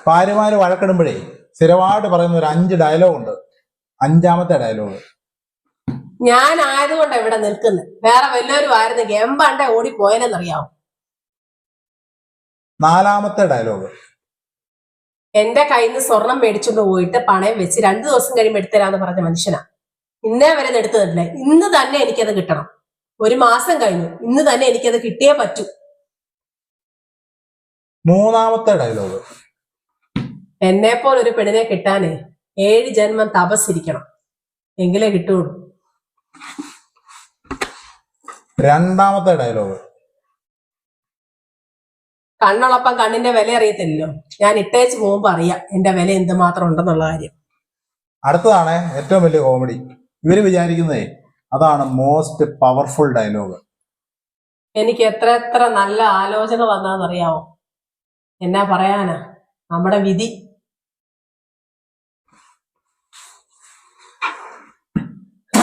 ഭാര്യമാര് വഴക്കിടുമ്പോഴേ സ്ഥിരമായിട്ട് പറയുന്ന ഒരു 5 ഡയലോഗ് ഉണ്ട്. 5ാമത്തെ ഡയലോഗ്, ഞാൻ ആയതുകൊണ്ട് ഇവിടെ നിൽക്കുന്നത്, വേറെ വല്ലവരും ആയിരുന്നെങ്കിൽ എമ്പണ്ടേ ഓടി പോയനെന്നറിയാവും. 4ാമത്തെ ഡയലോഗ്, എന്റെ കയ്യിൽ നിന്ന് സ്വർണം മേടിച്ചോണ്ട് പോയിട്ട് പണയം വെച്ച് 2 ദിവസം കഴിയുമ്പോൾ എടുത്തരാന്ന് പറഞ്ഞ മനുഷ്യനാ. ഇന്നേ വരെ എടുത്തതല്ലേ, ഇന്ന് തന്നെ എനിക്കത് കിട്ടണം. 1 മാസം കഴിഞ്ഞു, ഇന്ന് തന്നെ എനിക്കത് കിട്ടിയേ പറ്റൂ. 3ാമത്തെ ഡയലോഗ്, എന്നെ പോലെ ഒരു പെണ്ണിനെ കിട്ടാനേ 7 ജന്മം തപസ്സിരിക്കണം, എങ്കിലേ കിട്ടുള്ളൂ. 2ാമത്തെ ഡയലോഗ്, കണ്ണുള്ളപ്പം കണ്ണിന്റെ വില അറിയത്തില്ലല്ലോ, ഞാൻ ഇട്ടേച്ച് പോകുമ്പോ അറിയാം എന്റെ വില എന്തുമാത്രം ഉണ്ടെന്നുള്ള കാര്യം. അടുത്തതാണ് ഏറ്റവും വലിയ കോമഡി. ഇവര് വിചാരിക്കുന്നതേ അതാണ് മോസ്റ്റ് പവർഫുൾ ഡയലോഗ്. എനിക്ക് എത്ര നല്ല ആലോചന വന്നാന്നറിയാവോ? എന്നാ പറയാനാ, നമ്മുടെ വിധി.